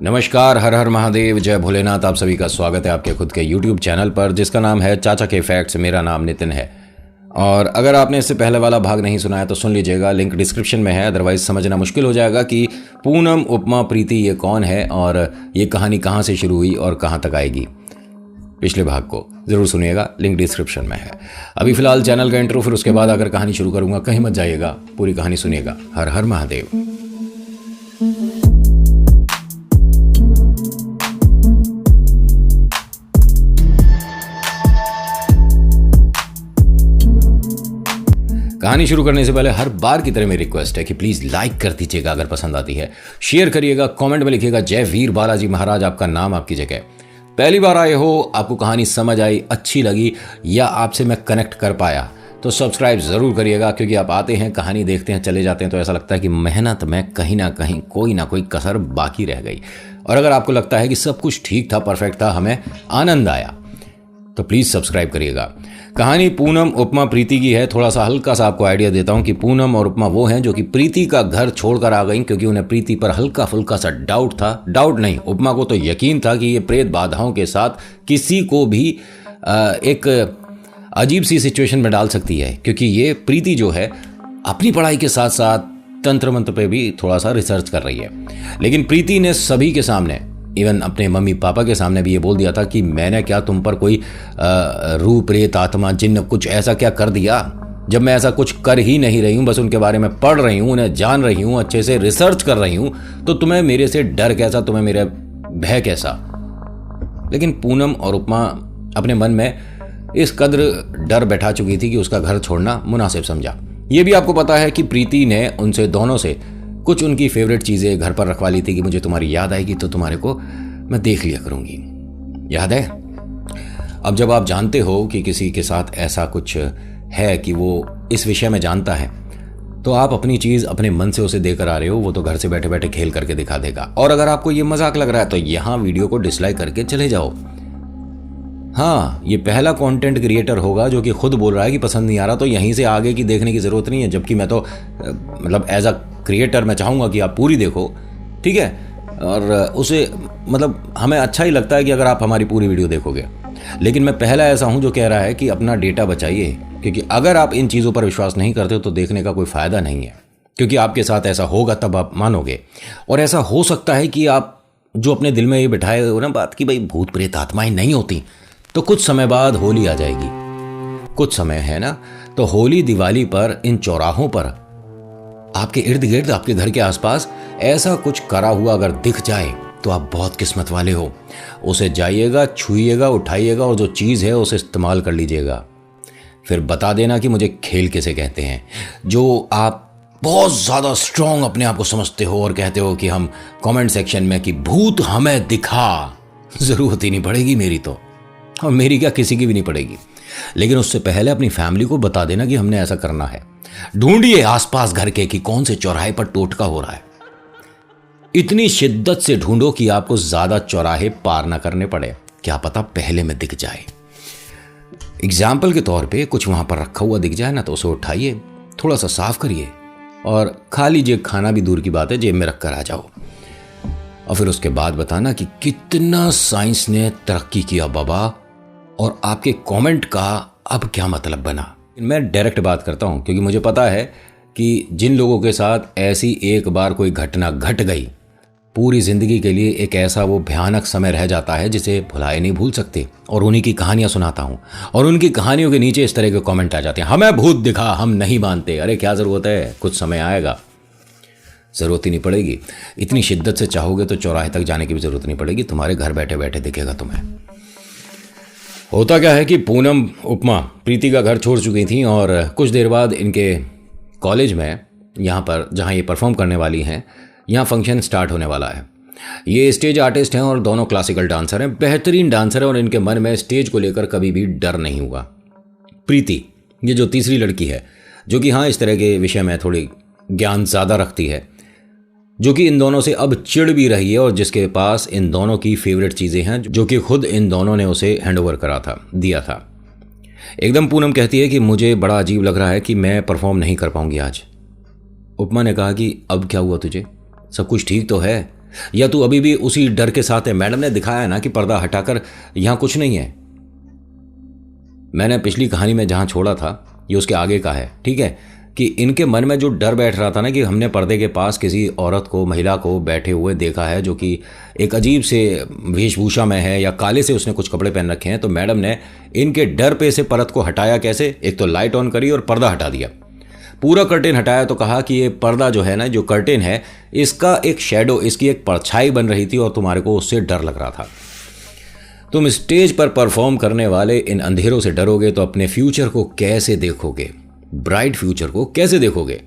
नमस्कार, हर हर महादेव, जय भोलेनाथ। आप सभी का स्वागत है आपके खुद के YouTube चैनल पर जिसका नाम है चाचा के फैक्ट्स। मेरा नाम नितिन है और अगर आपने इससे पहले वाला भाग नहीं सुना है तो सुन लीजिएगा, लिंक डिस्क्रिप्शन में है। अदरवाइज समझना मुश्किल हो जाएगा कि पूनम उपमा प्रीति ये कौन है और ये कहानी कहाँ से शुरू हुई और कहाँ तक आएगी। पिछले भाग को ज़रूर सुनिएगा, लिंक डिस्क्रिप्शन में है। अभी फिलहाल चैनल का इंट्रो, फिर उसके बाद अगर कहानी शुरू करूँगा, कहीं मत जाइएगा, पूरी कहानी सुनिएगा। हर हर महादेव। कहानी शुरू करने से पहले हर बार की तरह मेरी रिक्वेस्ट है कि प्लीज़ लाइक कर दीजिएगा अगर पसंद आती है, शेयर करिएगा, कमेंट में लिखिएगा जय वीर बालाजी महाराज, आपका नाम आपकी जगह। पहली बार आए हो, आपको कहानी समझ आई, अच्छी लगी या आपसे मैं कनेक्ट कर पाया तो सब्सक्राइब ज़रूर करिएगा, क्योंकि आप आते हैं, कहानी देखते हैं, चले जाते हैं तो ऐसा लगता है कि मेहनत में कहीं ना कहीं कोई ना कोई कसर बाकी रह गई। और अगर आपको लगता है कि सब कुछ ठीक था, परफेक्ट था, हमें आनंद आया, तो प्लीज़ सब्सक्राइब करिएगा। कहानी पूनम उपमा प्रीति की है। थोड़ा सा हल्का सा आपको आइडिया देता हूँ कि पूनम और उपमा वो हैं जो कि प्रीति का घर छोड़कर आ गई, क्योंकि उन्हें प्रीति पर हल्का फुल्का सा डाउट था। डाउट नहीं, उपमा को तो यकीन था कि ये प्रेत बाधाओं के साथ किसी को भी एक अजीब सी सिचुएशन में डाल सकती है, क्योंकि ये प्रीति जो है अपनी पढ़ाई के साथ साथ तंत्र मंत्र पे भी थोड़ा सा रिसर्च कर रही है। लेकिन प्रीति ने सभी के सामने, इवन अपने मम्मी पापा के सामने भी ये बोल दिया था कि मैंने क्या तुम पर कोई रूह प्रेत आत्मा जिन्न कुछ ऐसा क्या कर दिया, जब मैं ऐसा कुछ कर ही नहीं रही हूँ, बस उनके बारे में पढ़ रही हूँ, उन्हें जान रही हूँ, अच्छे से रिसर्च कर रही हूँ, तो तुम्हें मेरे से डर कैसा, तुम्हें मेरा भय कैसा। लेकिन पूनम और उपमा अपने मन में इस कद्र डर बैठा चुकी थी कि उसका घर छोड़ना मुनासिब समझा। ये भी आपको पता है कि प्रीति ने उनसे दोनों से कुछ उनकी फेवरेट चीज़ें घर पर रखवा ली थी कि मुझे तुम्हारी याद आएगी तो तुम्हारे को मैं देख लिया करूँगी, याद है। अब जब आप जानते हो कि किसी के साथ ऐसा कुछ है कि वो इस विषय में जानता है, तो आप अपनी चीज़ अपने मन से उसे देकर आ रहे हो, वो तो घर से बैठे बैठे खेल करके दिखा देगा। और अगर आपको ये मजाक लग रहा है तो यहाँ वीडियो को डिसलाइक करके चले जाओ। हाँ, ये पहला कंटेंट क्रिएटर होगा जो कि खुद बोल रहा है कि पसंद नहीं आ रहा, तो यहीं से आगे की देखने की ज़रूरत नहीं है। जबकि मैं तो मतलब एज अ क्रिएटर मैं चाहूँगा कि आप पूरी देखो, ठीक है। और उसे मतलब हमें अच्छा ही लगता है कि अगर आप हमारी पूरी वीडियो देखोगे। लेकिन मैं पहला ऐसा हूँ जो कह रहा है कि अपना डेटा बचाइए, क्योंकि अगर आप इन चीज़ों पर विश्वास नहीं करते हो तो देखने का कोई फ़ायदा नहीं है, क्योंकि आपके साथ ऐसा होगा तब आप मानोगे। और ऐसा हो सकता है कि आप जो अपने दिल में ये बिठाए हो ना बात कि भाई भूत प्रेत आत्माएं नहीं होती, तो कुछ समय बाद होली आ जाएगी, कुछ समय है ना, तो होली दिवाली पर इन चौराहों पर आपके इर्द गिर्द, आपके घर के आसपास ऐसा कुछ करा हुआ अगर दिख जाए तो आप बहुत किस्मत वाले हो। उसे जाइएगा, छुइएगा, उठाइएगा और जो चीज़ है उसे इस्तेमाल कर लीजिएगा। फिर बता देना कि मुझे खेल किसे कहते हैं। जो आप बहुत ज़्यादा स्ट्रांग अपने आप को समझते हो और कहते हो कि हम कमेंट सेक्शन में कि भूत हमें दिखा, ज़रूरत ही नहीं पड़ेगी मेरी तो, और मेरी क्या किसी की भी नहीं पड़ेगी। लेकिन उससे पहले अपनी फैमिली को बता देना कि हमने ऐसा करना है। ढूंढिए आसपास घर के कि कौन से चौराहे पर टोटका हो रहा है। इतनी शिद्दत से ढूंढो कि आपको ज्यादा चौराहे पार ना करने पड़े, क्या पता पहले में दिख जाए। एग्जाम्पल के तौर पे कुछ वहां पर रखा हुआ दिख जाए ना, तो उसे उठाइए, थोड़ा सा साफ करिए और खा लीजिए। खाना भी दूर की बात है, जेब में रख कर आ जाओ। और फिर उसके बाद बताना कि कितना साइंस ने तरक्की किया बाबा, और आपके कमेंट का अब क्या मतलब बना। मैं डायरेक्ट बात करता हूं, क्योंकि मुझे पता है कि जिन लोगों के साथ ऐसी एक बार कोई घटना घट गई, पूरी ज़िंदगी के लिए एक ऐसा वो भयानक समय रह जाता है जिसे भुलाए नहीं भूल सकते। और उन्हीं की कहानियां सुनाता हूं और उनकी कहानियों के नीचे इस तरह के कमेंट आ जाते हैं, हमें भूत दिखा, हम नहीं मानते। अरे क्या ज़रूरत है, कुछ समय आएगा, ज़रूरत ही नहीं पड़ेगी। इतनी शिद्दत से चाहोगे तो चौराहे तक जाने की भी ज़रूरत नहीं पड़ेगी, तुम्हारे घर बैठे बैठे दिखेगा तुम्हें। होता क्या है कि पूनम उपमा प्रीति का घर छोड़ चुकी थी और कुछ देर बाद इनके कॉलेज में, यहाँ पर जहाँ ये परफॉर्म करने वाली हैं, यहाँ फंक्शन स्टार्ट होने वाला है। ये स्टेज आर्टिस्ट हैं और दोनों क्लासिकल डांसर हैं, बेहतरीन डांसर हैं, और इनके मन में स्टेज को लेकर कभी भी डर नहीं हुआ। प्रीति, ये जो तीसरी लड़की है, जो कि हाँ इस तरह के विषय में थोड़ी ज्ञान ज़्यादा रखती है, जो कि इन दोनों से अब चिढ़ भी रही है और जिसके पास इन दोनों की फेवरेट चीज़ें हैं, जो कि खुद इन दोनों ने उसे हैंडओवर दिया था। एकदम पूनम कहती है कि मुझे बड़ा अजीब लग रहा है कि मैं परफॉर्म नहीं कर पाऊंगी आज। उपमा ने कहा कि अब क्या हुआ तुझे, सब कुछ ठीक तो है, या तू अभी भी उसी डर के साथ है? मैडम ने दिखाया ना कि पर्दा हटाकर यहाँ कुछ नहीं है। मैंने पिछली कहानी में जहाँ छोड़ा था ये उसके आगे का है, ठीक है, कि इनके मन में जो डर बैठ रहा था ना कि हमने पर्दे के पास किसी औरत को, महिला को बैठे हुए देखा है जो कि एक अजीब से वेशभूषा में है या काले से उसने कुछ कपड़े पहन रखे हैं, तो मैडम ने इनके डर पे से परत को हटाया। कैसे? एक तो लाइट ऑन करी और पर्दा हटा दिया, पूरा कर्टेन हटाया, तो कहा कि ये पर्दा जो है ना, जो कर्टेन है, इसका एक शेडो, इसकी एक परछाई बन रही थी और तुम्हारे को उससे डर लग रहा था। तुम स्टेज पर परफॉर्म करने वाले इन अंधेरों से डरोगे तो अपने फ्यूचर को कैसे देखोगे? ब्राइट फ्यूचर को कैसे देखोगे?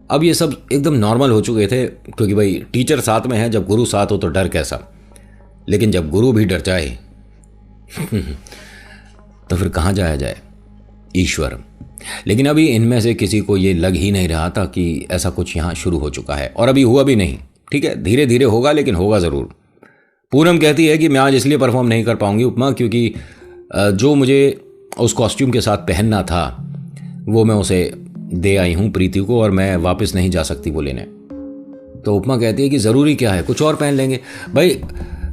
अब ये सब एकदम नॉर्मल हो चुके थे, क्योंकि भाई टीचर साथ में है, जब गुरु साथ हो तो डर कैसा। लेकिन जब गुरु भी डर जाए तो फिर कहाँ जाया जाए? ईश्वर। लेकिन अभी इनमें से किसी को ये लग ही नहीं रहा था कि ऐसा कुछ यहाँ शुरू हो चुका है, और अभी हुआ भी नहीं। ठीक है, धीरे धीरे होगा, लेकिन होगा ज़रूर। पूनम कहती है कि मैं आज इसलिए परफॉर्म नहीं कर पाऊंगी उपमा, क्योंकि जो मुझे उस कॉस्ट्यूम के साथ पहनना था वो मैं उसे दे आई हूँ प्रीति को, और मैं वापस नहीं जा सकती वो लेने। तो उपमा कहती है कि ज़रूरी क्या है, कुछ और पहन लेंगे। भाई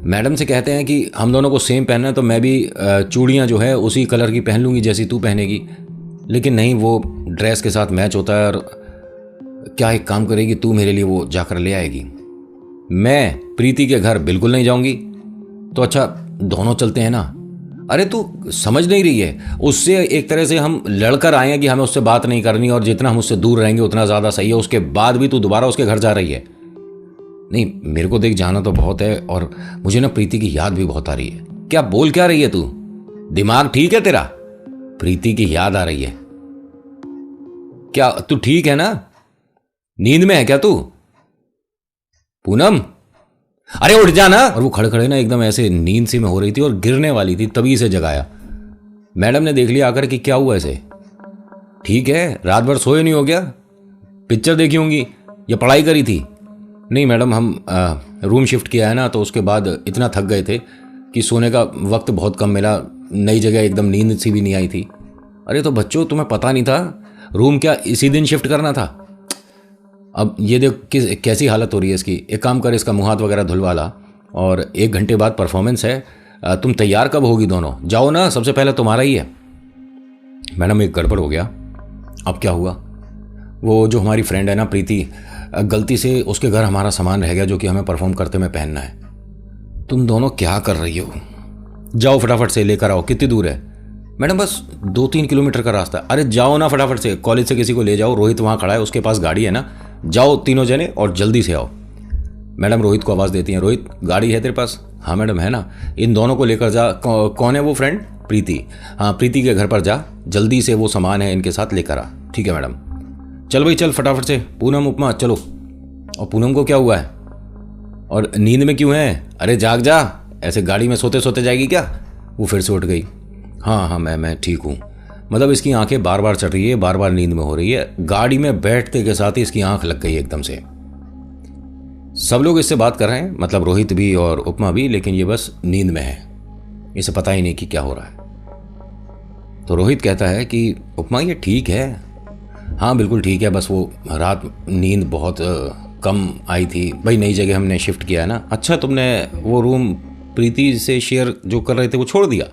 मैडम से कहते हैं कि हम दोनों को सेम पहनना है, तो मैं भी चूड़ियाँ जो है उसी कलर की पहन लूँगी जैसी तू पहनेगी। लेकिन नहीं, वो ड्रेस के साथ मैच होता है। और क्या एक काम करेगी तू, मेरे लिए वो जाकर ले आएगी। मैं प्रीति के घर बिल्कुल नहीं जाऊंगी। तो अच्छा दोनों चलते हैं ना। अरे तू समझ नहीं रही है, उससे एक तरह से हम लड़कर आए हैं कि हमें उससे बात नहीं करनी, और जितना हम उससे दूर रहेंगे उतना ज़्यादा सही है। उसके बाद भी तू दोबारा उसके घर जा रही है। नहीं, मेरे को देख, जाना तो बहुत है, और मुझे ना प्रीति की याद भी बहुत आ रही है। क्या बोल क्या रही है तू? दिमाग ठीक है तेरा? प्रीति की याद आ रही है? क्या तू ठीक है ना? नींद में है क्या तू? पूनम, अरे उठ जा ना। और वो खड़े खड़े ना एकदम ऐसे नींद सी में हो रही थी और गिरने वाली थी, तभी इसे जगाया। मैडम ने देख लिया आकर कि क्या हुआ इसे। ठीक है, रात भर सोए नहीं हो गया? पिक्चर देखी होंगी या पढ़ाई करी थी? नहीं मैडम, हम रूम शिफ्ट किया है ना, तो उसके बाद इतना थक गए थे कि सोने का वक्त बहुत कम मिला। नई जगह एकदम नींद सी भी नहीं आई थी। अरे तो बच्चों, तुम्हें पता नहीं था रूम क्या इसी दिन शिफ्ट करना था? अब ये देख कैसी हालत हो रही है इसकी। एक काम कर, इसका मुंह हाथ वगैरह धुलवा ला, और 1 घंटे बाद परफॉर्मेंस है। तुम तैयार कब होगी दोनों? जाओ ना, सबसे पहले तुम्हारा ही है। मैडम एक गड़बड़ हो गया। अब क्या हुआ? वो जो हमारी फ्रेंड है ना प्रीति, गलती से उसके घर हमारा सामान रह गया जो कि हमें परफॉर्म करते में पहनना है। तुम दोनों क्या कर रही हो? जाओ फटाफट से लेकर आओ। कितनी दूर है? मैडम बस 2-3 किलोमीटर का रास्ता। अरे जाओ ना फटाफट से, कॉलेज से किसी को ले जाओ। रोहित वहाँ खड़ा है, उसके पास गाड़ी है ना। जाओ तीनों जने और जल्दी से आओ। मैडम रोहित को आवाज़ देती हैं, रोहित गाड़ी है तेरे पास? हाँ मैडम है ना। इन दोनों को लेकर जा। कौन है वो फ्रेंड? प्रीति। हाँ, प्रीति के घर पर जा, जल्दी से वो सामान है इनके साथ लेकर आ। ठीक है मैडम। चल भाई चल फटाफट से। पूनम, उपमा चलो। और पूनम को क्या हुआ है? और नींद में क्यों है? अरे जाग जा, ऐसे गाड़ी में सोते सोते जाएगी क्या? वो फिर से उठ गई। हाँ हाँ मैं ठीक हूँ। मतलब इसकी आंखें बार बार चढ़ रही है, बार बार नींद में हो रही है। गाड़ी में बैठते के साथ ही इसकी आंख लग गई एकदम से। सब लोग इससे बात कर रहे हैं, मतलब रोहित भी और उपमा भी, लेकिन ये बस नींद में है। इसे पता ही नहीं कि क्या हो रहा है। तो रोहित कहता है कि उपमा ये ठीक है। हाँ बिल्कुल ठीक है, बस वो रात नींद बहुत कम आई थी। भाई नई जगह हमने शिफ्ट किया है ना। अच्छा, तुमने वो रूम प्रीति से शेयर जो कर रहे थे वो छोड़ दिया?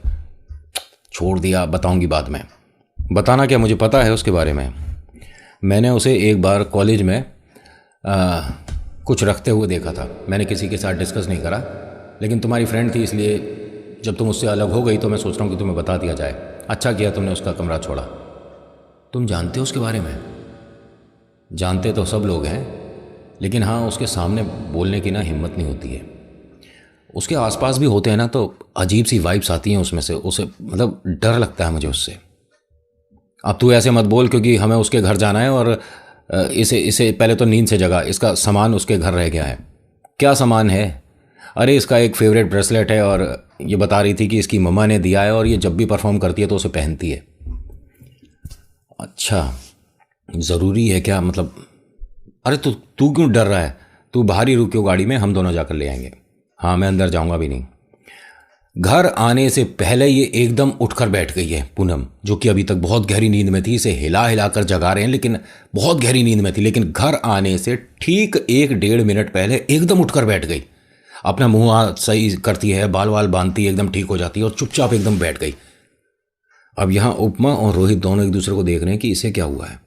छोड़ दिया, बताऊंगी बाद में। बताना क्या, मुझे पता है उसके बारे में। मैंने उसे एक बार कॉलेज में कुछ रखते हुए देखा था। मैंने किसी के साथ डिस्कस नहीं करा, लेकिन तुम्हारी फ्रेंड थी, इसलिए जब तुम उससे अलग हो गई तो मैं सोच रहा हूँ कि तुम्हें बता दिया जाए। अच्छा किया तुमने उसका कमरा छोड़ा। तुम जानते हो उसके बारे में? जानते तो सब लोग हैं, लेकिन हाँ उसके सामने बोलने की ना हिम्मत नहीं होती है। उसके आसपास भी होते हैं ना तो अजीब सी वाइब्स आती हैं उसमें से। उसे मतलब डर लगता है मुझे उससे। अब तू ऐसे मत बोल, क्योंकि हमें उसके घर जाना है, और इसे पहले तो नींद से जगा। इसका सामान उसके घर रह गया है। क्या सामान है? अरे इसका एक फेवरेट ब्रेसलेट है, और ये बता रही थी कि इसकी मम्मा ने दिया है, और ये जब भी परफॉर्म करती है तो उसे पहनती है। अच्छा, ज़रूरी है क्या? मतलब अरे तू क्यों डर रहा है? तू बाहर ही रुक क्यों गाड़ी में, हम दोनों जाकर ले आएंगे। हाँ मैं अंदर जाऊंगा भी नहीं। घर आने से पहले ये एकदम उठकर बैठ गई है पूनम, जो कि अभी तक बहुत गहरी नींद में थी। इसे हिला हिलाकर जगा रहे हैं, लेकिन बहुत गहरी नींद में थी। लेकिन घर आने से ठीक 1-1.5 मिनट पहले एकदम उठकर बैठ गई। अपना मुंह हाथ सही करती है, बाल वाल बांधती है, एकदम ठीक हो जाती है और चुपचाप एकदम बैठ गई। अब यहां उपमा और रोहित दोनों एक दूसरे को देख रहे हैं कि इसे क्या हुआ है।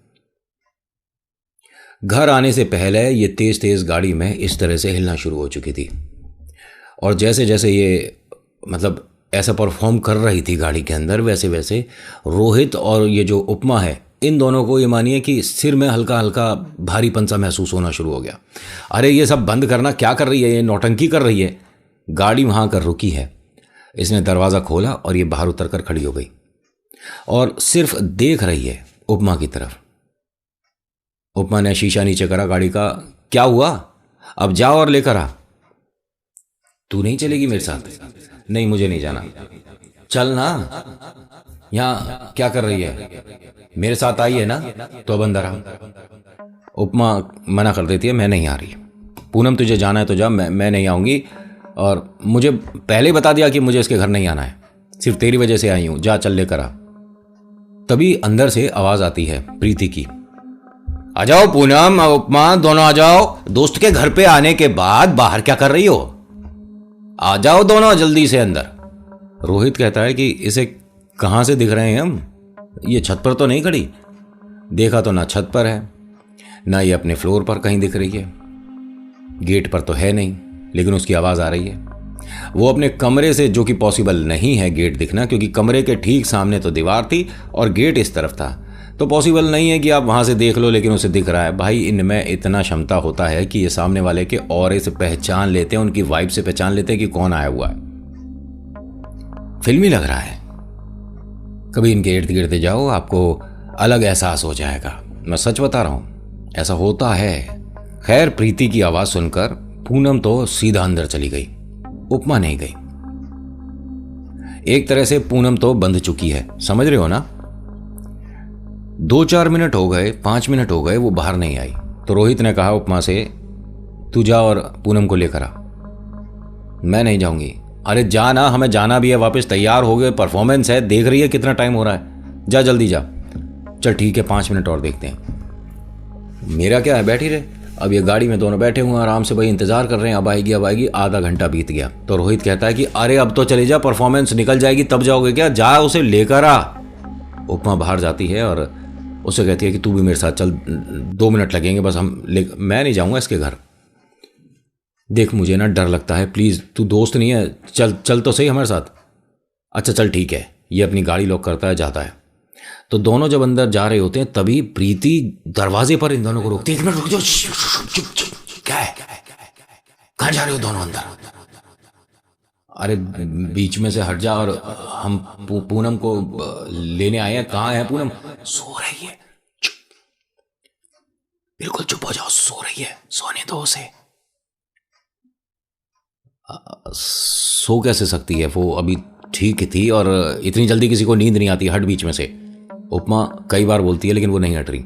घर आने से पहले ये तेज तेज गाड़ी में इस तरह से हिलना शुरू हो चुकी थी, और जैसे जैसे ये मतलब ऐसा परफॉर्म कर रही थी गाड़ी के अंदर, वैसे वैसे रोहित और ये जो उपमा है, इन दोनों को ये मानिए कि सिर में हल्का हल्का भारीपन सा महसूस होना शुरू हो गया। अरे ये सब बंद करना, क्या कर रही है ये, नौटंकी कर रही है। गाड़ी वहाँ कर रुकी है। इसने दरवाज़ा खोला और ये बाहर उतर कर खड़ी हो गई और सिर्फ देख रही है उपमा की तरफ। उपमा ने शीशा नीचे करा गाड़ी का। क्या हुआ, अब जाओ और लेकर आ। तू नहीं चलेगी मेरे साथ? नहीं, मुझे नहीं जाना। चल ना, यहाँ क्या कर रही है, मेरे साथ आई है ना, तो अब अंदर आ। उपमा मना कर देती है, मैं नहीं आ रही। पूनम तुझे जाना है तो जा, मैं नहीं आऊँगी, और मुझे पहले ही बता दिया कि मुझे इसके घर नहीं आना है, सिर्फ तेरी वजह से आई हूँ, जा चल लेकर आ। तभी अंदर से आवाज़ आती है प्रीति की। आ जाओ पूनम, उपमा, दोनों आ जाओ। दोस्त के घर पे आने के बाद बाहर क्या कर रही हो? आ जाओ दोनों जल्दी से अंदर। रोहित कहता है कि इसे कहाँ से दिख रहे हैं हम, ये छत पर तो नहीं खड़ी। देखा तो ना छत पर है, ना ये अपने फ्लोर पर कहीं दिख रही है, गेट पर तो है नहीं, लेकिन उसकी आवाज़ आ रही है। वो अपने कमरे से, जो कि पॉसिबल नहीं है गेट दिखना, क्योंकि कमरे के ठीक सामने तो दीवार थी और गेट इस तरफ था, तो पॉसिबल नहीं है कि आप वहाँ से देख लो, लेकिन उसे दिख रहा है। भाई इनमें इतना क्षमता होता है कि ये सामने वाले के ऑरे से पहचान लेते हैं, उनकी वाइब से पहचान लेते हैं कि कौन आया हुआ है। फिल्मी लग रहा है। कभी इनके इर्द गिर्द जाओ, आपको अलग एहसास हो जाएगा। मैं सच बता रहा हूँ, ऐसा होता है। खैर, प्रीति की आवाज़ सुनकर पूनम तो सीधा अंदर चली गई, उपमा नहीं गई। एक तरह से पूनम तो बंध चुकी है, समझ रहे हो ना। 2-4 मिनट हो गए, 5 मिनट हो गए, वो बाहर नहीं आई। तो रोहित ने कहा उपमा से, तू जा और पूनम को लेकर आ। मैं नहीं जाऊंगी। अरे जा ना, हमें जाना भी है वापस, तैयार हो गए, परफॉर्मेंस है, देख रही है कितना टाइम हो रहा है, जा जल्दी जा। चल ठीक है, 5 मिनट और देखते हैं। मेरा क्या है, बैठी रहे। अब ये गाड़ी में दोनों बैठे हुए हैं आराम से, भाई इंतजार कर रहे हैं, अब आएगी अब आएगी। आधा घंटा बीत गया तो रोहित कहता है कि अरे अब तो चले जा, परफॉर्मेंस निकल जाएगी तब जाओगे क्या, जा उसे लेकर आ। उपमा बाहर जाती है और उसे कहती है कि तू भी मेरे साथ चल, 2 मिनट लगेंगे बस, मैं नहीं जाऊंगा इसके घर। देख मुझे ना डर लगता है, प्लीज़, तू दोस्त नहीं है, चल चल तो सही हमारे साथ। अच्छा चल ठीक है। ये अपनी गाड़ी लॉक करता है, जाता है। तो दोनों जब अंदर जा रहे होते हैं तभी प्रीति दरवाजे पर इन दोनों को रोकती है। 1 मिनट रुक जाओ, क्या है, कहाँ जा रहे हो दोनों अंदर? अरे बीच में से हट जा, और हम पूनम को लेने आए हैं। कहाँ है पूनम? सो रही है। चुप, बिल्कुल चुप हो जाओ, सो रही है, सोने दो उसे। सो कैसे सकती है, वो अभी ठीक थी, और इतनी जल्दी किसी को नींद नहीं आती, हट बीच में से। उपमा कई बार बोलती है लेकिन वो नहीं हट रही।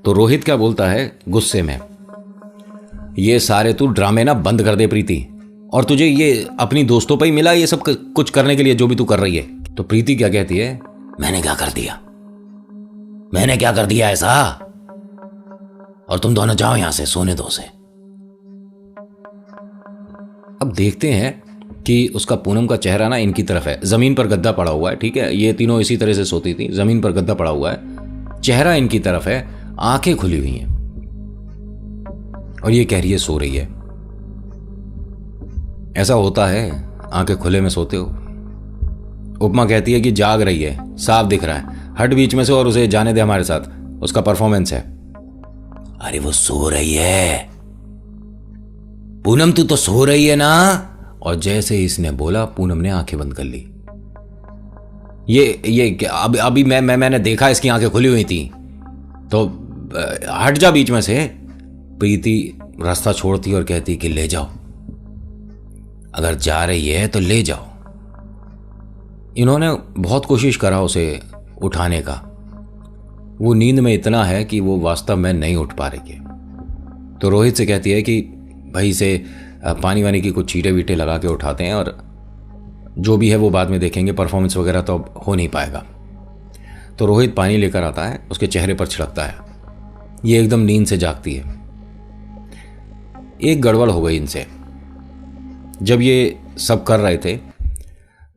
तो रोहित क्या बोलता है गुस्से में, ये सारे तू ड्रामे ना बंद कर दे प्रीति, और तुझे ये अपनी दोस्तों पर ही मिला ये सब कुछ करने के लिए जो भी तू कर रही है। तो प्रीति क्या कहती है, मैंने क्या कर दिया, मैंने क्या कर दिया ऐसा, और तुम दोनों जाओ यहां से, सोने दो उसे। अब देखते हैं कि उसका पूनम का चेहरा ना इनकी तरफ है, जमीन पर गद्दा पड़ा हुआ है, ठीक है, ये तीनों इसी तरह से सोती थी, जमीन पर गद्दा पड़ा हुआ है, चेहरा इनकी तरफ है, आंखें खुली हुई हैं, और ये कह रही है सो रही है। ऐसा होता है, आंखें खुले में सोते हो। उपमा कहती है कि जाग रही है, साफ दिख रहा है, हट बीच में से और उसे जाने दे हमारे साथ, उसका परफॉर्मेंस है। अरे वो सो रही है पूनम, तू तो सो रही है ना। और जैसे इसने बोला पूनम ने आंखें बंद कर ली। ये अभी मैंने देखा इसकी आंखें खुली हुई थी, तो हट जा बीच में से। प्रीति रास्ता छोड़ती और कहती कि ले जाओ, अगर जा रही है तो ले जाओ। इन्होंने बहुत कोशिश करा उसे उठाने का, वो नींद में इतना है कि वो वास्तव में नहीं उठ पा रही है। तो रोहित से कहती है कि भाई इसे पानी वानी की कुछ चीटे वीटे लगा के उठाते हैं और जो भी है वो बाद में देखेंगे, परफॉर्मेंस वगैरह तो अब हो नहीं पाएगा। तो रोहित पानी लेकर आता है, उसके चेहरे पर छिड़कता है। ये एकदम नींद से जागती है। एक गड़बड़ हो गई इनसे। जब ये सब कर रहे थे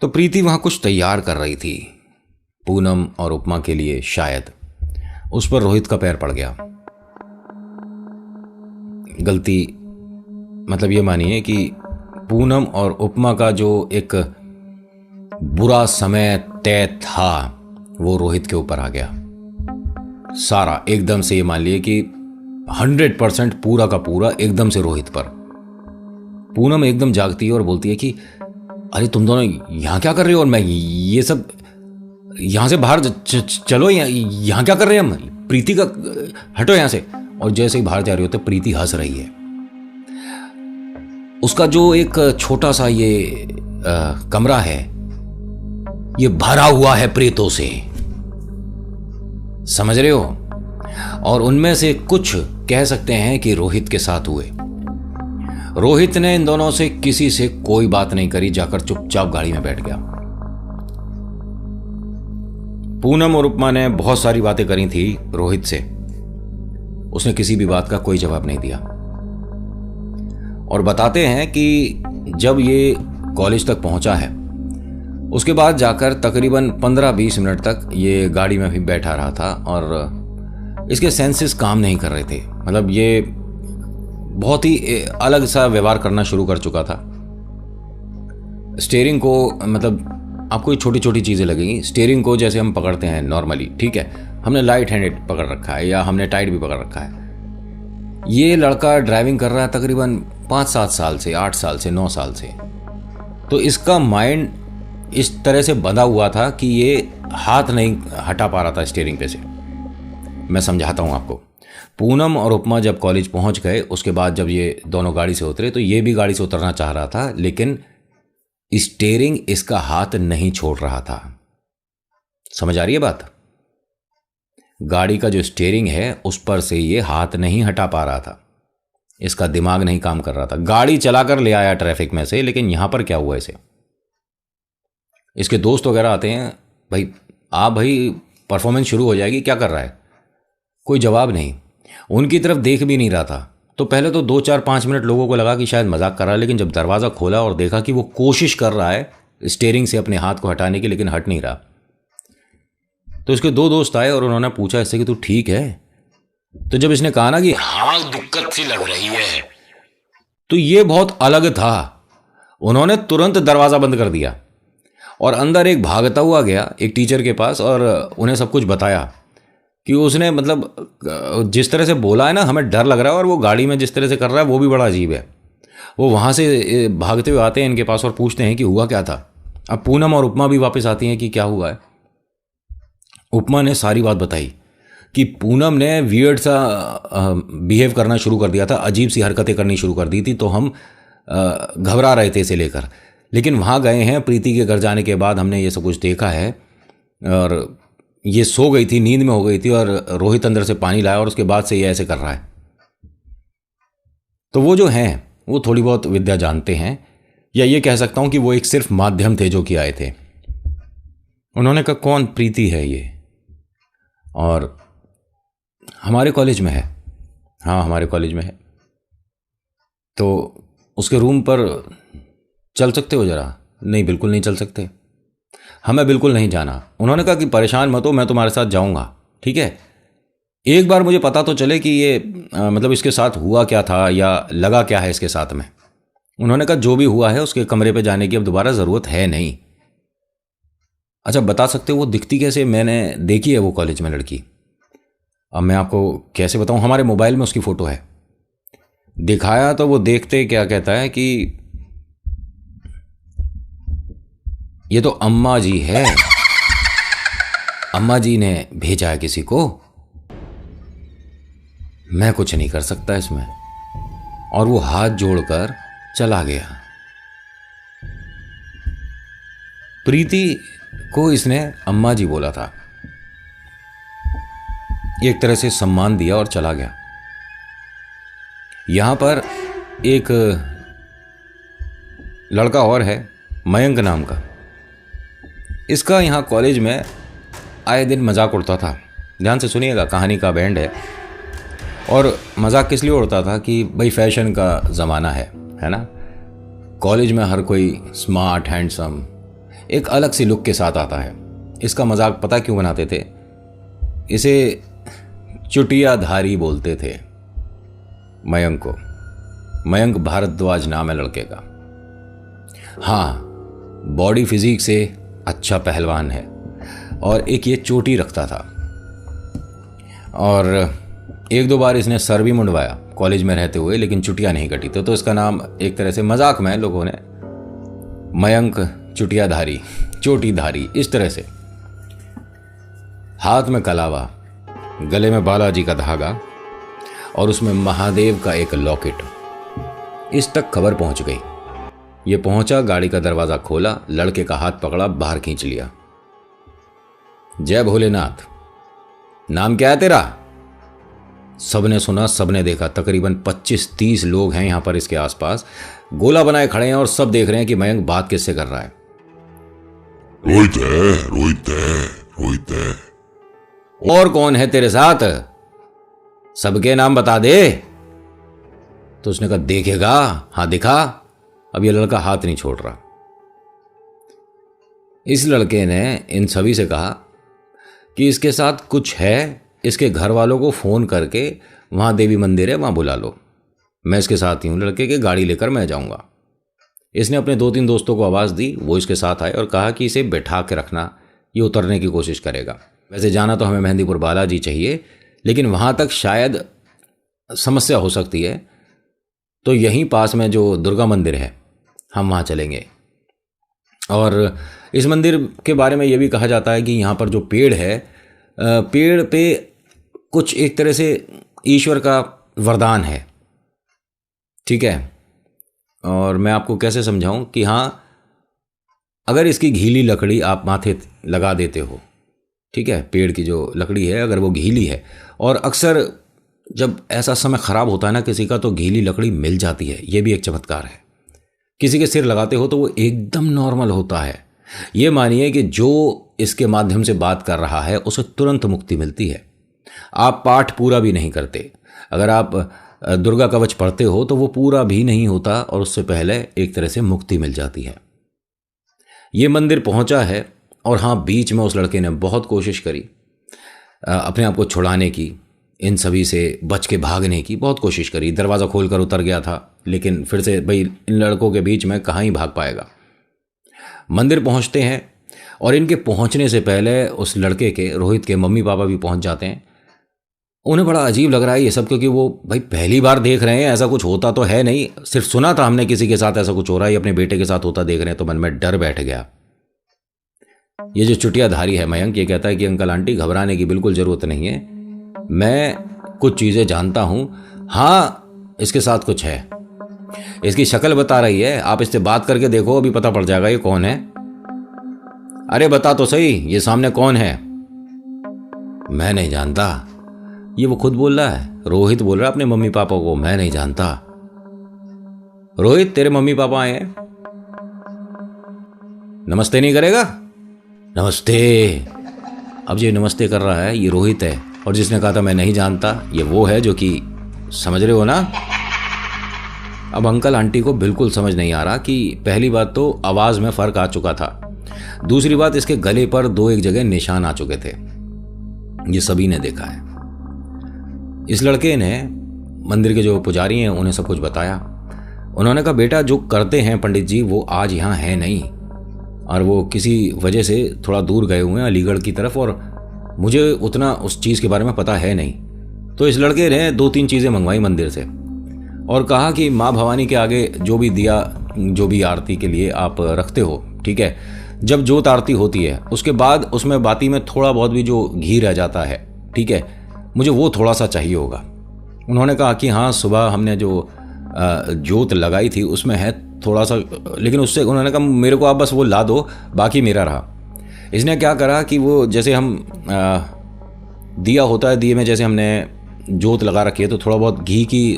तो प्रीति वहां कुछ तैयार कर रही थी पूनम और उपमा के लिए, शायद उस पर रोहित का पैर पड़ गया। गलती मतलब ये मानिए कि पूनम और उपमा का जो एक बुरा समय तय था वो रोहित के ऊपर आ गया सारा। एकदम से ये मान लिए कि 100% पूरा का पूरा एकदम से रोहित पर। पूनम एकदम जागती है और बोलती है कि अरे तुम दोनों यहां क्या कर रहे हो, और मैं ये सब यहां से बाहर चलो, यहां क्या कर रहे हैं हम, प्रीति का हटो यहां से। और जैसे ही बाहर जा रही होते प्रीति हंस रही है। उसका जो एक छोटा सा ये कमरा है ये भरा हुआ है प्रेतों से, समझ रहे हो। और उनमें से कुछ कह सकते हैं कि रोहित के साथ हुए। रोहित ने इन दोनों से किसी से कोई बात नहीं करी, जाकर चुपचाप गाड़ी में बैठ गया। पूनम और उपमा ने बहुत सारी बातें करी थी रोहित से, उसने किसी भी बात का कोई जवाब नहीं दिया। और बताते हैं कि जब ये कॉलेज तक पहुंचा है उसके बाद जाकर तकरीबन 15-20 मिनट तक ये गाड़ी में भी बैठा रहा था और इसके सेंसेस काम नहीं कर रहे थे। मतलब ये बहुत ही अलग सा व्यवहार करना शुरू कर चुका था। स्टीयरिंग को, मतलब आपको ये छोटी छोटी चीज़ें लगेंगी, स्टीयरिंग को जैसे हम पकड़ते हैं नॉर्मली, ठीक है, हमने लाइट हैंडेड पकड़ रखा है या हमने टाइट भी पकड़ रखा है। ये लड़का ड्राइविंग कर रहा है तकरीबन 5-7 साल से, 8 साल से, 9 साल से। तो इसका माइंड इस तरह से बंधा हुआ था कि ये हाथ नहीं हटा पा रहा था स्टीयरिंग पे से। मैं समझाता हूँ आपको। पूनम और उपमा जब कॉलेज पहुंच गए उसके बाद जब ये दोनों गाड़ी से उतरे तो ये भी गाड़ी से उतरना चाह रहा था, लेकिन स्टीयरिंग इसका हाथ नहीं छोड़ रहा था। समझ आ रही है बात। गाड़ी का जो स्टीयरिंग है उस पर से ये हाथ नहीं हटा पा रहा था, इसका दिमाग नहीं काम कर रहा था। गाड़ी चलाकर ले आया ट्रैफिक में से, लेकिन यहां पर क्या हुआ इसे। इसके दोस्त वगैरह आते हैं, भाई आप भाई परफॉर्मेंस शुरू हो जाएगी, क्या कर रहा है। कोई जवाब नहीं, उनकी तरफ देख भी नहीं रहा था। तो पहले तो 2-4-5 मिनट लोगों को लगा कि शायद मजाक कर रहा है, लेकिन जब दरवाज़ा खोला और देखा कि वो कोशिश कर रहा है स्टीयरिंग से अपने हाथ को हटाने की, लेकिन हट नहीं रहा। तो इसके 2 दोस्त आए और उन्होंने पूछा इससे कि तू ठीक है। तो जब इसने कहा ना कि हाँ दिक्कत सी लग रही है, तो ये बहुत अलग था। उन्होंने तुरंत दरवाज़ा बंद कर दिया और अंदर एक भागता हुआ गया एक टीचर के पास और उन्हें सब कुछ बताया कि उसने, मतलब जिस तरह से बोला है ना, हमें डर लग रहा है, और वो गाड़ी में जिस तरह से कर रहा है वो भी बड़ा अजीब है। वो वहाँ से भागते हुए आते हैं इनके पास और पूछते हैं कि हुआ क्या था। अब पूनम और उपमा भी वापस आती हैं कि क्या हुआ है। उपमा ने सारी बात बताई कि पूनम ने वियर्ड सा बिहेव करना शुरू कर दिया था, अजीब सी हरकतें करनी शुरू कर दी थी, तो हम घबरा रहे थे इसे लेकर। लेकिन वहाँ गए हैं, प्रीति के घर जाने के बाद हमने ये सब कुछ देखा है, और ये सो गई थी, नींद में हो गई थी, और रोहित अंदर से पानी लाया और उसके बाद से ये ऐसे कर रहा है। तो वो जो हैं वो थोड़ी बहुत विद्या जानते हैं, या ये कह सकता हूँ कि वो एक सिर्फ माध्यम थे जो कि आए थे। उन्होंने कहा कौन, प्रीति है ये, और हमारे कॉलेज में है। हाँ हमारे कॉलेज में है, तो उसके रूम पर चल सकते हो ज़रा। नहीं बिल्कुल नहीं चल सकते, हमें बिल्कुल नहीं जाना। उन्होंने कहा कि परेशान मत हो, मैं तुम्हारे साथ जाऊंगा, ठीक है, एक बार मुझे पता तो चले कि ये मतलब इसके साथ हुआ क्या था या लगा क्या है इसके साथ में। उन्होंने कहा जो भी हुआ है उसके कमरे पे जाने की अब दोबारा ज़रूरत है नहीं। अच्छा बता सकते हो वो दिखती कैसे। मैंने देखी है वो कॉलेज में लड़की, अब मैं आपको कैसे बताऊं, हमारे मोबाइल में उसकी फ़ोटो है। दिखाया तो वो देखते क्या कहता है कि ये तो अम्मा जी है, अम्मा जी ने भेजा है किसी को, मैं कुछ नहीं कर सकता इसमें। और वो हाथ जोड़कर चला गया। प्रीति को इसने अम्मा जी बोला था, एक तरह से सम्मान दिया और चला गया। यहां पर एक लड़का और है, मयंक नाम का। इसका यहाँ कॉलेज में आए दिन मजाक उड़ता था। ध्यान से सुनिएगा, कहानी का बैंड है। और मजाक किस लिए उड़ता था कि भाई फैशन का ज़माना है ना। कॉलेज में हर कोई स्मार्ट हैंडसम एक अलग सी लुक के साथ आता है। इसका मजाक पता क्यों बनाते थे? इसे चुटियाधारी बोलते थे मयंक को। मयंक भारद्वाज नाम है लड़के का। हाँ, बॉडी फिजिक से अच्छा पहलवान है और एक ये चोटी रखता था। और एक दो बार इसने सर भी मुंडवाया कॉलेज में रहते हुए, लेकिन चुटिया नहीं कटी। तो इसका नाम एक तरह से मजाक में लोगों ने मयंक चुटियाधारी, चोटीधारी, इस तरह से। हाथ में कलावा, गले में बालाजी का धागा और उसमें महादेव का एक लॉकेट। इस तक खबर पहुंच गई। ये पहुंचा, गाड़ी का दरवाजा खोला, लड़के का हाथ पकड़ा, बाहर खींच लिया। जय भोलेनाथ, नाम क्या है तेरा? सबने सुना, सबने देखा। तकरीबन 25-30 लोग हैं यहां पर इसके आसपास, गोला बनाए खड़े हैं और सब देख रहे हैं कि मयंक बात किससे कर रहा है। रोहित है, रोहित है, रोहित है। और कौन है तेरे साथ? सबके नाम बता दे। तो उसने कहा देखेगा, हाँ दिखा। अब ये लड़का हाथ नहीं छोड़ रहा। इस लड़के ने इन सभी से कहा कि इसके साथ कुछ है, इसके घर वालों को फ़ोन करके वहाँ देवी मंदिर है, वहाँ बुला लो। मैं इसके साथ ही हूँ, लड़के की गाड़ी लेकर मैं जाऊँगा। इसने अपने 2-3 दोस्तों को आवाज़ दी, वो इसके साथ आए और कहा कि इसे बैठा के रखना, ये उतरने की कोशिश करेगा। वैसे जाना तो हमें मेहंदीपुर बालाजी चाहिए, लेकिन वहाँ तक शायद समस्या हो सकती है, तो यहीं पास में जो दुर्गा मंदिर है हम वहाँ चलेंगे। और इस मंदिर के बारे में ये भी कहा जाता है कि यहाँ पर जो पेड़ है, पेड़ पे कुछ एक तरह से ईश्वर का वरदान है, ठीक है। और मैं आपको कैसे समझाऊं कि हाँ, अगर इसकी गीली लकड़ी आप माथे लगा देते हो, ठीक है, पेड़ की जो लकड़ी है अगर वो गीली है, और अक्सर जब ऐसा समय ख़राब होता है ना किसी का, तो गीली लकड़ी मिल जाती है, ये भी एक चमत्कार है। किसी के सिर लगाते हो तो वो एकदम नॉर्मल होता है। ये मानिए कि जो इसके माध्यम से बात कर रहा है उसे तुरंत मुक्ति मिलती है। आप पाठ पूरा भी नहीं करते, अगर आप दुर्गा कवच पढ़ते हो तो वो पूरा भी नहीं होता और उससे पहले एक तरह से मुक्ति मिल जाती है। ये मंदिर पहुंचा है और हाँ, बीच में उस लड़के ने बहुत कोशिश करी अपने आप को छुड़ाने की, इन सभी से बच के भागने की बहुत कोशिश करी। दरवाज़ा खोलकर उतर गया था, लेकिन फिर से भाई इन लड़कों के बीच में कहाँ ही भाग पाएगा। मंदिर पहुंचते हैं और इनके पहुंचने से पहले उस लड़के के, रोहित के मम्मी पापा भी पहुंच जाते हैं। उन्हें बड़ा अजीब लग रहा है ये सब, क्योंकि वो भाई पहली बार देख रहे हैं, ऐसा कुछ होता तो है नहीं, सिर्फ सुना था हमने किसी के साथ ऐसा कुछ हो रहा है, ये अपने बेटे के साथ होता देख रहे हैं, तो मन में डर बैठ गया। ये जो चुटियाधारी है मयंक, ये कहता है कि अंकल आंटी घबराने की बिल्कुल ज़रूरत नहीं है, मैं कुछ चीज़ें जानता हूँ। हाँ, इसके साथ कुछ है, इसकी शक्ल बता रही है, आप इससे बात करके देखो, अभी पता पड़ जाएगा ये कौन है। अरे बता तो सही, ये सामने कौन है? मैं नहीं जानता, ये वो खुद बोल रहा है। रोहित बोल रहा है अपने मम्मी पापा को, मैं नहीं जानता। रोहित, तेरे मम्मी पापा आए हैं, नमस्ते नहीं करेगा? नमस्ते। अब ये नमस्ते कर रहा है, ये रोहित है। और जिसने कहा था मैं नहीं जानता, ये वो है जो कि, समझ रहे हो ना। अब अंकल आंटी को बिल्कुल समझ नहीं आ रहा कि पहली बात तो आवाज़ में फ़र्क आ चुका था, दूसरी बात इसके गले पर 2 एक जगह निशान आ चुके थे। ये सभी ने देखा है। इस लड़के ने मंदिर के जो पुजारी हैं उन्हें सब कुछ बताया। उन्होंने कहा बेटा, जो करते हैं पंडित जी वो आज यहाँ है नहीं, और वो किसी वजह से थोड़ा दूर गए हुए हैं अलीगढ़ की तरफ, और मुझे उतना उस चीज़ के बारे में पता है नहीं। तो इस लड़के ने 2-3 चीज़ें मंगवाई मंदिर से और कहा कि माँ भवानी के आगे जो भी दिया, जो भी आरती के लिए आप रखते हो, ठीक है, जब जोत आरती होती है उसके बाद उसमें बाती में थोड़ा बहुत भी जो घी रह जाता है, ठीक है, मुझे वो थोड़ा सा चाहिए होगा। उन्होंने कहा कि हाँ, सुबह हमने जो जोत लगाई थी उसमें है थोड़ा सा, लेकिन उससे उन्होंने कहा मेरे को आप बस वो ला दो, बाकी मेरा रहा। इसने क्या करा कि वो जैसे हम दिया होता है, दिए में जैसे हमने जोत लगा रखी है तो थोड़ा बहुत घी की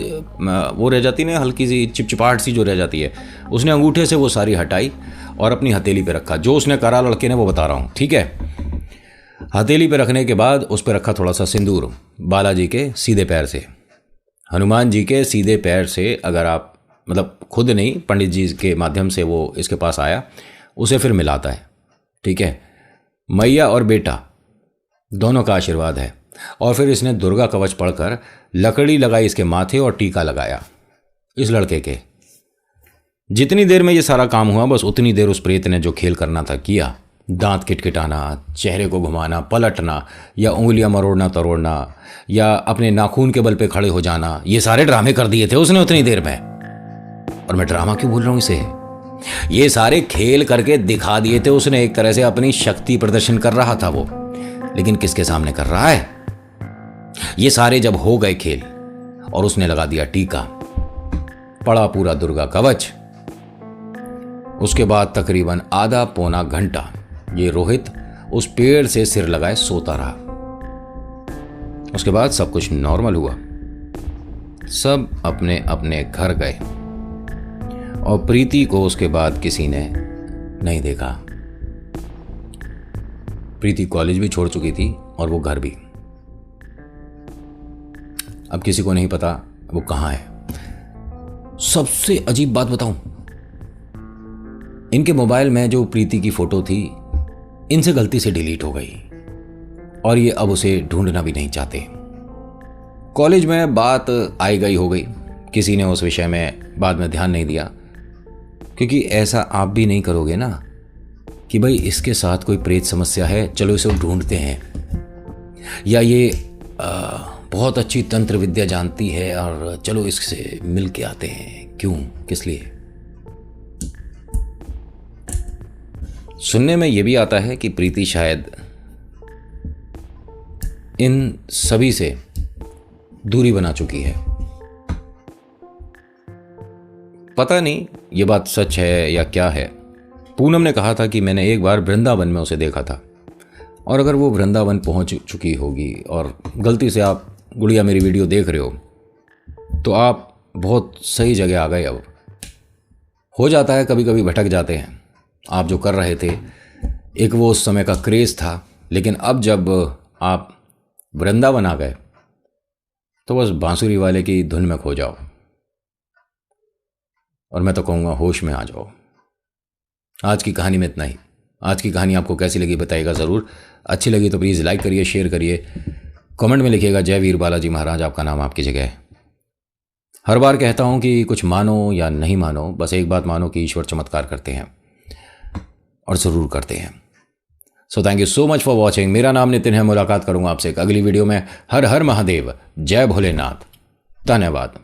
वो रह जाती है ना, हल्की सी चिपचिपाहट सी जो रह जाती है, उसने अंगूठे से वो सारी हटाई और अपनी हथेली पे रखा। जो उसने करा लड़के ने वो बता रहा हूँ, ठीक है। हथेली पे रखने के बाद उस पर रखा थोड़ा सा सिंदूर बालाजी के सीधे पैर से, हनुमान जी के सीधे पैर से। अगर आप मतलब खुद नहीं, पंडित जी के माध्यम से वो इसके पास आया, उसे फिर मिलाता है, ठीक है। मैया और बेटा दोनों का आशीर्वाद है। और फिर इसने दुर्गा कवच पढ़कर लकड़ी लगाई इसके माथे और टीका लगाया इस लड़के के। जितनी देर में ये सारा काम हुआ, बस उतनी देर उस प्रेत ने जो खेल करना था किया। दांत किटकिटाना, चेहरे को घुमाना, पलटना, या उंगलियां मरोड़ना तरोड़ना, या अपने नाखून के बल पे खड़े हो जाना, ये सारे ड्रामे कर दिए थे उसने उतनी देर में। और मैं ड्रामा क्यों बोल रहा हूं इसे, ये सारे खेल करके दिखा दिए थे उसने। एक तरह से अपनी शक्ति प्रदर्शन कर रहा था वो, लेकिन किसके सामने कर रहा है। ये सारे जब हो गए खेल और उसने लगा दिया टीका, पड़ा पूरा दुर्गा कवच, उसके बाद तकरीबन आधा पौना घंटा ये रोहित उस पेड़ से सिर लगाए सोता रहा। उसके बाद सब कुछ नॉर्मल हुआ, सब अपने अपने घर गए और प्रीति को उसके बाद किसी ने नहीं देखा। प्रीति कॉलेज भी छोड़ चुकी थी और वो घर भी। अब किसी को नहीं पता वो कहाँ है। सबसे अजीब बात बताऊं, इनके मोबाइल में जो प्रीति की फोटो थी इनसे गलती से डिलीट हो गई और ये अब उसे ढूंढना भी नहीं चाहते। कॉलेज में बात आई गई हो गई, किसी ने उस विषय में बाद में ध्यान नहीं दिया, क्योंकि ऐसा आप भी नहीं करोगे ना कि भाई इसके साथ कोई प्रेत समस्या है, चलो इसे ढूंढते हैं, या ये बहुत अच्छी तंत्र विद्या जानती है और चलो इससे मिल के आते हैं। क्यों, किस लिए? सुनने में यह भी आता है कि प्रीति शायद इन सभी से दूरी बना चुकी है। पता नहीं ये बात सच है या क्या है। पूनम ने कहा था कि मैंने एक बार वृंदावन में उसे देखा था, और अगर वो वृंदावन पहुंच चुकी होगी और गलती से आप गुड़िया मेरी वीडियो देख रहे हो तो आप बहुत सही जगह आ गए। अब हो जाता है, कभी कभी भटक जाते हैं। आप जो कर रहे थे एक वो उस समय का क्रेज था, लेकिन अब जब आप वृंदावन आ गए तो बस बांसुरी वाले की धुन में खो जाओ, और मैं तो कहूँगा होश में आ जाओ। आज की कहानी में इतना ही। आज की कहानी आपको कैसी लगी बताइएगा ज़रूर। अच्छी लगी तो प्लीज़ लाइक करिए, शेयर करिए, कमेंट में लिखिएगा जय वीर बालाजी महाराज, आपका नाम आपकी जगह है। हर बार कहता हूँ कि कुछ मानो या नहीं मानो, बस एक बात मानो कि ईश्वर चमत्कार करते हैं और ज़रूर करते हैं। So thank you so much for watching. मेरा नाम नितिन है। मुलाकात करूँगा आपसे एक अगली वीडियो में। हर हर महादेव, जय भोलेनाथ, धन्यवाद।